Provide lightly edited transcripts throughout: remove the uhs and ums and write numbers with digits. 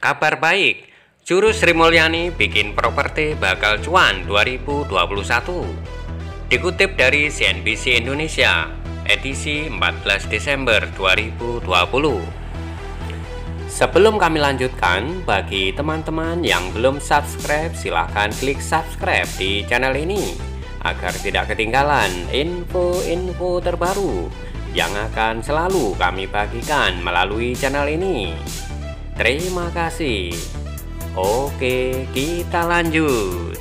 Kabar baik, Juru Sri Mulyani bikin properti bakal cuan 2021. Dikutip dari CNBC Indonesia, edisi 14 Desember 2020. Sebelum kami lanjutkan, bagi teman-teman yang belum subscribe, silahkan klik subscribe di channel ini agar tidak ketinggalan info-info terbaru yang akan selalu kami bagikan melalui channel ini. Terima kasih. Oke, kita lanjut.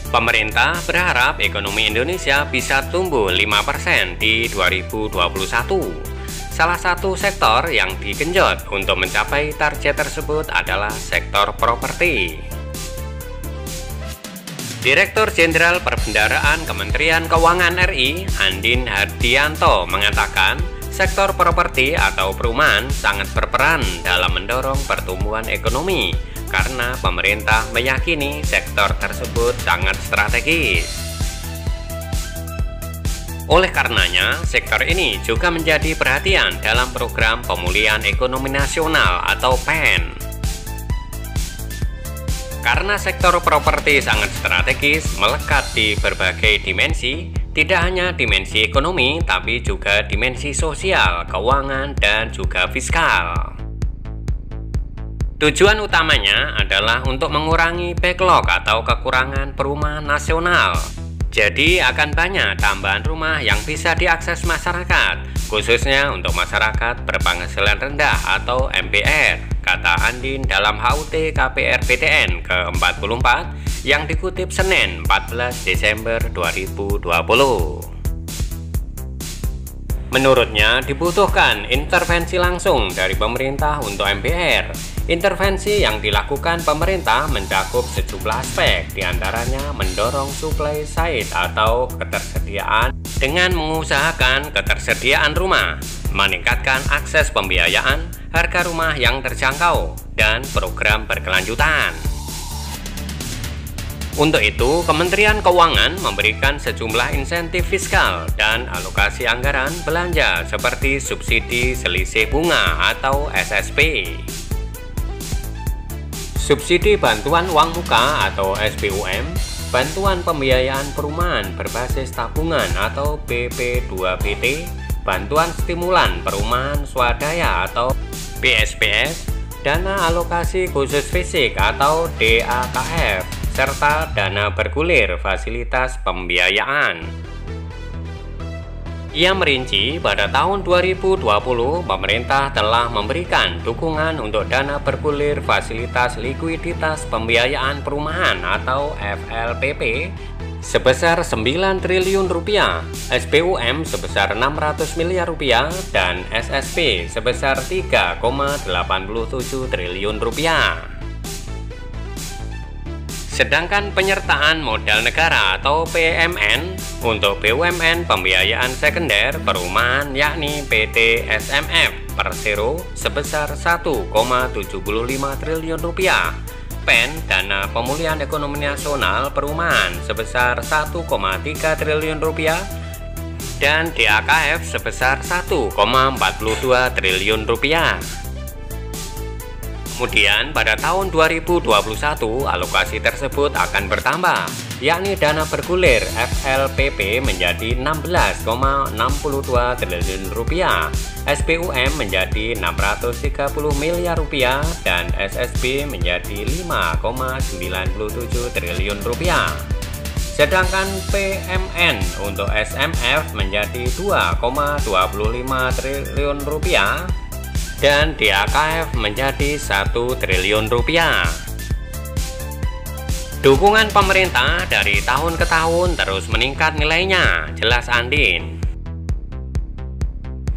Pemerintah berharap ekonomi Indonesia bisa tumbuh 5% di 2021. Salah satu sektor yang digenjot untuk mencapai target tersebut adalah sektor properti. Direktur Jenderal Perbendaharaan Kementerian Keuangan RI, Andin Hardianto, mengatakan sektor properti atau perumahan sangat berperan dalam mendorong pertumbuhan ekonomi karena pemerintah meyakini sektor tersebut sangat strategis. Oleh karenanya, sektor ini juga menjadi perhatian dalam program pemulihan ekonomi nasional atau PEN. Karena sektor properti sangat strategis, melekat di berbagai dimensi, tidak hanya dimensi ekonomi, tapi juga dimensi sosial, keuangan, dan juga fiskal. Tujuan utamanya adalah untuk mengurangi backlog atau kekurangan perumahan nasional. Jadi akan banyak tambahan rumah yang bisa diakses masyarakat, khususnya untuk masyarakat berpenghasilan rendah atau MPR, kata Andin dalam HUT KPR BTN ke-44 yang dikutip Senin 14 Desember 2020. Menurutnya dibutuhkan intervensi langsung dari pemerintah untuk MPR. Intervensi yang dilakukan pemerintah mencakup sejumlah aspek, diantaranya mendorong supply side atau ketersediaan dengan mengusahakan ketersediaan rumah, meningkatkan akses pembiayaan, harga rumah yang terjangkau, dan program berkelanjutan. Untuk itu, Kementerian Keuangan memberikan sejumlah insentif fiskal dan alokasi anggaran belanja seperti subsidi selisih bunga atau SSB. Subsidi bantuan uang muka atau SBUM, bantuan pembiayaan perumahan berbasis tabungan atau BP2PT, bantuan stimulan perumahan swadaya atau PSPS, dana alokasi khusus fisik atau DAKF, serta dana bergulir fasilitas pembiayaan. Ia merinci pada tahun 2020 pemerintah telah memberikan dukungan untuk dana bergulir fasilitas likuiditas pembiayaan perumahan atau FLPP sebesar 9 triliun rupiah, SBUM sebesar 600 miliar rupiah, dan SSB sebesar 3,87 triliun rupiah. Sedangkan penyertaan modal negara atau PMN untuk BUMN pembiayaan sekunder perumahan yakni PT SMF Persero sebesar 1,75 triliun rupiah, PEN dana pemulihan ekonomi nasional perumahan sebesar 1,3 triliun rupiah, dan DAKF sebesar 1,42 triliun rupiah. Kemudian pada tahun 2021 alokasi tersebut akan bertambah, yakni dana bergulir FLPP menjadi 16,62 triliun rupiah, SBUM menjadi 630 miliar rupiah, dan SSB menjadi 5,97 triliun rupiah. Sedangkan PMN untuk SMF menjadi 2,25 triliun rupiah, dan DAKF menjadi 1 triliun rupiah. Dukungan pemerintah dari tahun ke tahun terus meningkat nilainya, jelas Andin.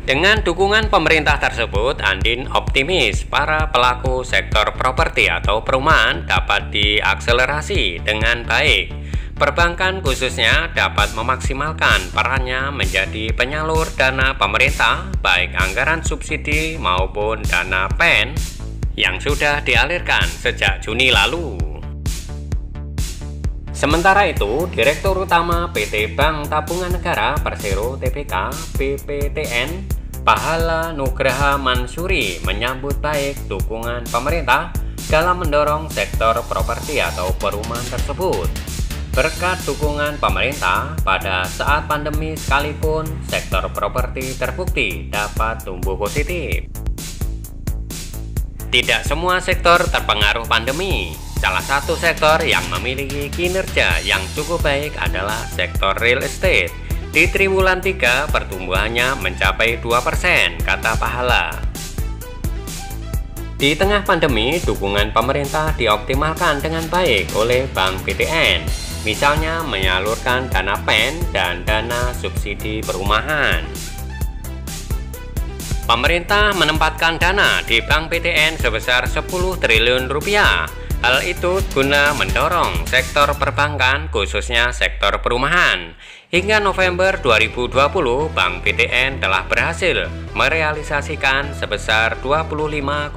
Dengan dukungan pemerintah tersebut, Andin optimis para pelaku sektor properti atau perumahan dapat diakselerasi dengan baik. Perbankan khususnya dapat memaksimalkan perannya menjadi penyalur dana pemerintah, baik anggaran subsidi maupun dana PEN yang sudah dialirkan sejak Juni lalu. Sementara itu, Direktur Utama PT Bank Tabungan Negara Persero Tbk BPTN Pahala Nugraha Mansuri menyambut baik dukungan pemerintah dalam mendorong sektor properti atau perumahan tersebut. Berkat dukungan pemerintah pada saat pandemi sekalipun, sektor properti terbukti dapat tumbuh positif. Tidak semua sektor terpengaruh pandemi. Salah satu sektor yang memiliki kinerja yang cukup baik adalah sektor real estate. Di triwulan 3 pertumbuhannya mencapai 2%, kata Pahala. Di tengah pandemi, dukungan pemerintah dioptimalkan dengan baik oleh Bank BTN, misalnya menyalurkan dana PEN dan dana subsidi perumahan. Pemerintah menempatkan dana di Bank BTN sebesar 10 triliun rupiah. Hal itu guna mendorong sektor perbankan, khususnya sektor perumahan. Hingga November 2020, Bank BTN telah berhasil merealisasikan sebesar 25,6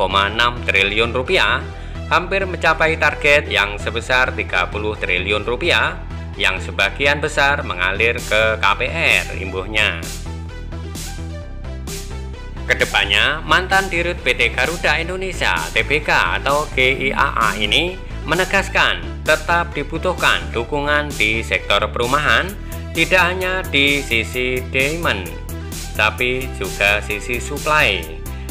triliun rupiah, hampir mencapai target yang sebesar 30 triliun rupiah, yang sebagian besar mengalir ke KPR, imbuhnya. Kedepannya, mantan Dirut PT Garuda Indonesia Tbk atau GIAA ini menegaskan tetap dibutuhkan dukungan di sektor perumahan, tidak hanya di sisi demand, tapi juga sisi supply.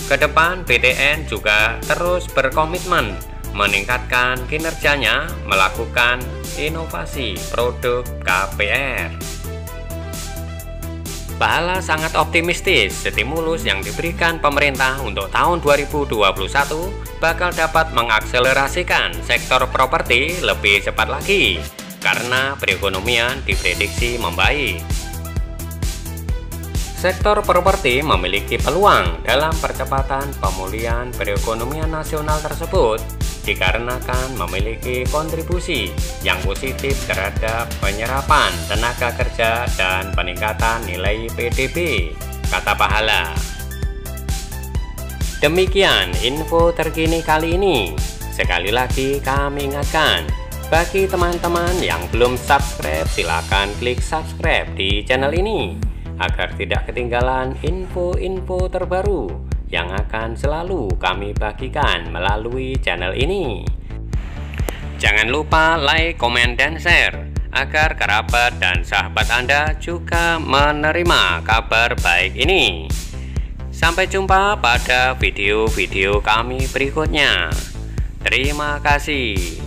Kedepan BTN juga terus berkomitmen meningkatkan kinerjanya, melakukan inovasi produk KPR. Pahala sangat optimistis stimulus yang diberikan pemerintah untuk tahun 2021 bakal dapat mengakselerasikan sektor properti lebih cepat lagi karena perekonomian diprediksi membaik. Sektor properti memiliki peluang dalam percepatan pemulihan perekonomian nasional tersebut dikarenakan memiliki kontribusi yang positif terhadap penyerapan tenaga kerja dan peningkatan nilai PDB, kata Pahala. Demikian info terkini kali ini. Sekali lagi kami ingatkan, bagi teman-teman yang belum subscribe, silakan klik subscribe di channel ini agar tidak ketinggalan info-info terbaru yang akan selalu kami bagikan melalui channel ini. Jangan lupa like, komen, dan share agar kerabat dan sahabat Anda juga menerima kabar baik ini. Sampai jumpa pada video-video kami berikutnya. Terima kasih.